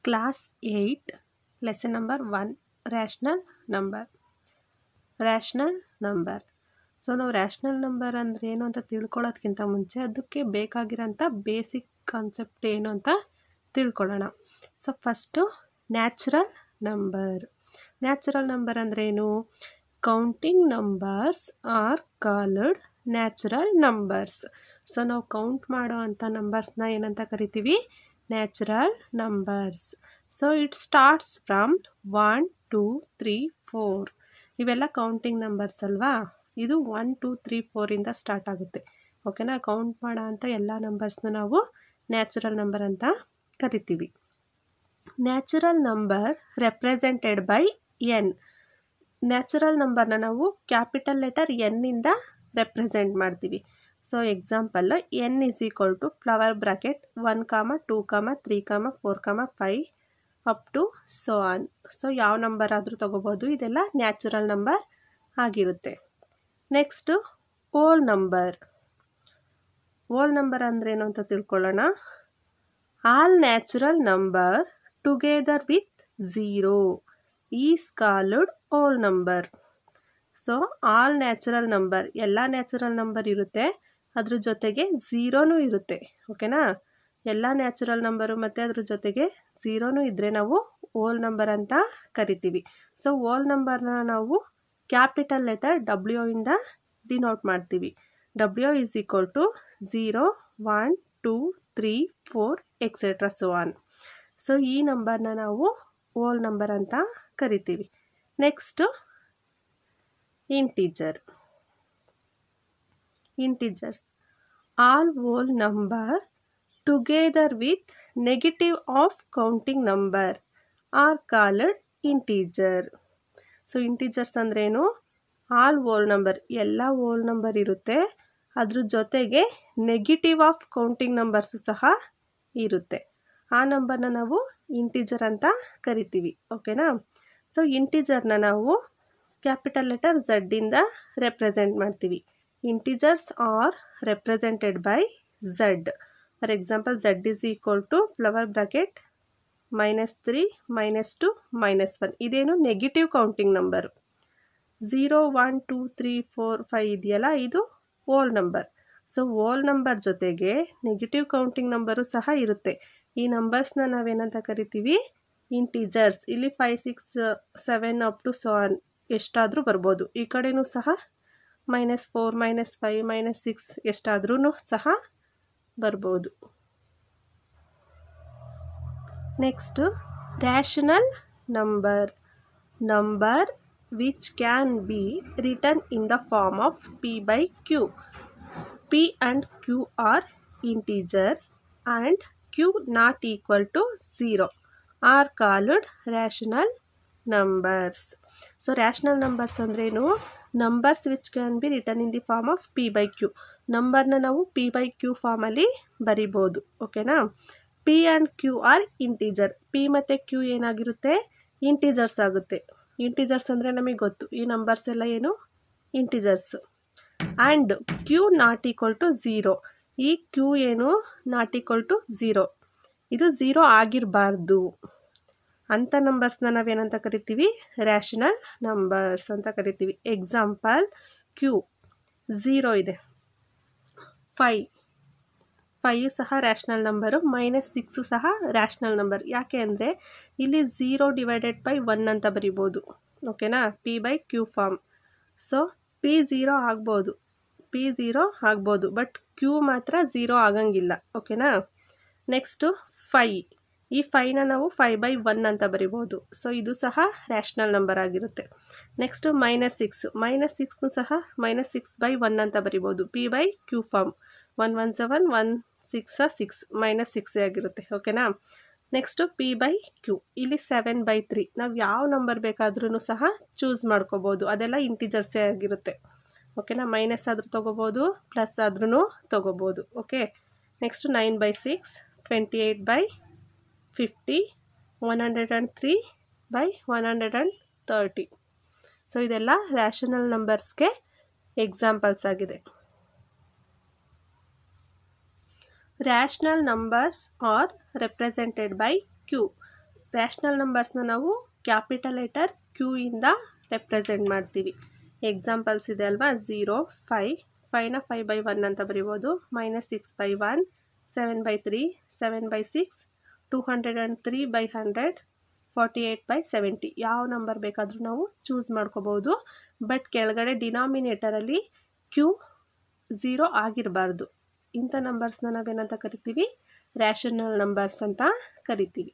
Class 8, lesson number 1, rational number. Rational number. So ನಾವು rational number ಅಂದರೆ ಏನು ಅಂತ ತಿಳ್ಕೊಳ್ಳೋದಕ್ಕಿಂತ ಮುಂಚೆ ಅದಕ್ಕೆ ಬೇಕಾಗಿರೋಂಥ ಬೇಸಿಕ್ ಕಾನ್ಸೆಪ್ಟ್ ಏನು ಅಂತ ತಿಳ್ಕೊಳ್ಳೋಣ. So first natural number. Natural number ಅಂದರೆ ಏನು? Counting numbers are called natural numbers. So ನಾವು ಕೌಂಟ್ ಮಾಡೋ ಅಂಥ ನಂಬರ್ಸ್ನ ಏನಂತ ಕರಿತೀವಿ? Natural numbers. So it starts from 1 2 3 4. ಇವೆಲ್ಲ ಕೌಂಟಿಂಗ್ ನಂಬರ್ಸ್ ಅಲ್ವಾ? ಇದು 1 2 3 4 ಸ್ಟಾರ್ಟ್ ಆಗುತ್ತೆ. ಓಕೆನಾ? ಕೌಂಟ್ ಮಾಡೋ ಅಂಥ ಎಲ್ಲ ನಂಬರ್ಸ್ನ ನಾವು ನ್ಯಾಚುರಲ್ ನಂಬರ್ ಅಂತ ಕರಿತೀವಿ. Natural number represented by N. Natural ನಂಬರ್ನ ನಾವು ಕ್ಯಾಪಿಟಲ್ ಲೆಟರ್ ಎನ್ನಿಂದ ರೆಪ್ರೆಸೆಂಟ್ ಮಾಡ್ತೀವಿ. So example, N is equal to flower bracket 1, 2, 3, 4, 5 up to so on. So ಯಾವ ನಂಬರ್ ಆದರೂ ತೊಗೋಬೋದು. ಇದೆಲ್ಲ ನ್ಯಾಚುರಲ್ ನಂಬರ್ ಆಗಿರುತ್ತೆ. Next whole number. Whole number ಅಂದ್ರೇನು ಅಂತ ತಿಳ್ಕೊಳ್ಳೋಣ. All natural number together with 0 is called whole number. So all natural number, ಎಲ್ಲ natural number ಇರುತ್ತೆ, ಅದ್ರ ಜೊತೆಗೆ 0ನೂ ಇರುತ್ತೆ. ಓಕೆನಾ? ಎಲ್ಲ ನ್ಯಾಚುರಲ್ ನಂಬರು ಮತ್ತು ಅದ್ರ ಜೊತೆಗೆ 0ನೂ ಇದ್ದರೆ ನಾವು ಓಲ್ ನಂಬರ್ ಅಂತ ಕರಿತೀವಿ. ಸೊ ಓಲ್ ನಂಬರ್ನ ನಾವು ಕ್ಯಾಪಿಟಲ್ ಲೆಟರ್ W ಇಂದ ಡಿನೋಟ್ ಮಾಡ್ತೀವಿ. W is equal to 0 1 2 3 4 etcetera so on. So ಈ ನಂಬರ್ನ ನಾವು ಓಲ್ ನಂಬರ್ ಅಂತ ಕರಿತೀವಿ. Next integer. Integers. All whole number together with negative of counting number are called integer. So integers ಅಂದ್ರೇನು? All whole number, ಎಲ್ಲ whole number ಇರುತ್ತೆ, ಅದ್ರ ಜೊತೆಗೆ ನೆಗೆಟಿವ್ ಆಫ್ ಕೌಂಟಿಂಗ್ ನಂಬರ್ಸು ಸಹ ಇರುತ್ತೆ. ಆ ನಂಬರ್ನ ನಾವು ಇಂಟಿಜರ್ ಅಂತ ಕರಿತೀವಿ. ಓಕೆನಾ? ಸೊ ಇಂಟಿಜರ್ನ ನಾವು ಕ್ಯಾಪಿಟಲ್ ಲೆಟರ್ Z ಇಂದ ರೆಪ್ರೆಸೆಂಟ್ ಮಾಡ್ತೀವಿ. Integers are represented by Z. For example, Z is equal to flower bracket -3, -2, -1. ಇದೇನು? Negative counting number. 0 1 2 3 4 5 ಇದೆಯಲ್ಲ, ಇದು ಓಲ್ ನಂಬರ್. ಸೊ ಓಲ್ ನಂಬರ್ ಜೊತೆಗೆ ನೆಗೆಟಿವ್ ಕೌಂಟಿಂಗ್ ನಂಬರು ಸಹ ಇರುತ್ತೆ. ಈ ನಂಬರ್ಸ್ನ ನಾವೇನಂತ ಕರಿತೀವಿ? ಇಂಟಿಜರ್ಸ್. ಇಲ್ಲಿ 5 6 7 ಅಪ್ ಟು ಸೊ ಆನ್ ಎಷ್ಟಾದರೂ ಬರ್ಬೋದು. ಈ ಕಡೆನೂ ಸಹ -4 -5 -6 ಎಷ್ಟಾದ್ರೂ ಸಹ ಬರ್ಬೋದು. Next rational number. Number which can be written in the form of P by Q. P and Q are integer and Q not equal to 0 are called rational numbers. So rational numbers ಅಂದ್ರೇನು? Numbers which can be written in the form of P by Q. ನಂಬರ್ನ ನಾವು P by Q ಫಾರ್ಮಲ್ಲಿ ಬರಿಬೋದು. ಓಕೆನಾ? P and Q are integer. P ಮತ್ತು Q ಏನಾಗಿರುತ್ತೆ? Integers ಆಗುತ್ತೆ. Integers ಅಂದರೆ ನಮಗೆ ಗೊತ್ತು, ಈ ನಂಬರ್ಸ್ ಎಲ್ಲ ಏನು? Integers. And Q not equal to 0. ಈ Q ಏನು? Not equal to 0. ಇದು 0 ಆಗಿರಬಾರ್ದು ಅಂಥ ನಂಬರ್ಸ್ನ ನಾವೇನಂತ ಕರಿತೀವಿ? ರ್ಯಾಷನಲ್ ನಂಬರ್ಸ್ ಅಂತ ಕರಿತೀವಿ. ಎಕ್ಸಾಂಪಲ್, Q 0 ಇದೆ, 5 ಸಹ ರ್ಯಾಷನಲ್ ನಂಬರು, -6 ಸಹ ರ್ಯಾಷನಲ್ ನಂಬರ್. ಯಾಕೆ ಅಂದರೆ ಇಲ್ಲಿ 0 ಡಿವೈಡೆಡ್ ಬೈ 1 ಅಂತ ಬರಿಬೋದು. ಓಕೆನಾ? P by Q form. So P 0 ಆಗ್ಬೋದು, P 0 ಆಗ್ಬೋದು, ಬಟ್ Q ಮಾತ್ರ 0 ಆಗಂಗಿಲ್ಲ. ಓಕೆನಾ? ನೆಕ್ಸ್ಟು 5. ಈ 5ನ ನಾವು 5 by 1 ಅಂತ ಬರಿಬೋದು. ಸೊ ಇದು ಸಹ ರ್ಯಾಷನಲ್ ನಂಬರ್ ಆಗಿರುತ್ತೆ. ನೆಕ್ಸ್ಟು -6. -6 ಸಹ -6 by 1 ಅಂತ ಬರಿಬೋದು. P by Q form. 1 1 7 1 6 6 -6 ಆಗಿರುತ್ತೆ. ಓಕೆನಾ? Next P by Q. ಇಲ್ಲಿ 7 by 3. ನಾವು ಯಾವ ನಂಬರ್ ಬೇಕಾದ್ರೂ ಸಹ ಚೂಸ್ ಮಾಡ್ಕೋಬೋದು. ಅದೆಲ್ಲ ಇಂಟಿಜರ್ಸೇ ಆಗಿರುತ್ತೆ. ಓಕೆನಾ? ಮೈನಸ್ ಆದರೂ ತೊಗೋಬೋದು, ಪ್ಲಸ್ ಆದ್ರೂ ತೊಗೋಬೋದು. Okay? Next 9 by 6, 28 by 50, 103 by 130. So ಇದೆಲ್ಲ ರ್ಯಾಷನಲ್ ನಂಬರ್ಸ್ಗೆ ಎಕ್ಸಾಂಪಲ್ಸ್ ಆಗಿದೆ. Rational numbers are represented by Q. ರ್ಯಾಷನಲ್ ನಂಬರ್ಸ್ನ ನಾವು ಕ್ಯಾಪಿಟಲ್ ಲೆಟರ್ ಕ್ಯೂ ಇಂದ ರೆಪ್ರೆಸೆಂಟ್ ಮಾಡ್ತೀವಿ. ಎಕ್ಸಾಂಪಲ್ಸ್ ಇದೆ ಅಲ್ವಾ, 0, 5, 5ನ 5/1 ಅಂತ ಬರಿಬೋದು, -6/1, 7/3, 7/6, 203/100, 48/70. ಯಾವ ನಂಬರ್ ಬೇಕಾದರೂ ನಾವು ಚೂಸ್ ಮಾಡ್ಕೋಬೋದು. ಬಟ್ ಕೆಳಗಡೆ ಡಿನಾಮಿನೇಟರಲ್ಲಿ ಕ್ಯೂ 0 ಆಗಿರಬಾರ್ದು. ಇಂಥ ನಂಬರ್ಸ್ನ ನಾವೇನಂತ ಕರಿತೀವಿ? ರ್ಯಾಷನಲ್ ನಂಬರ್ಸ್ ಅಂತ ಕರಿತೀವಿ.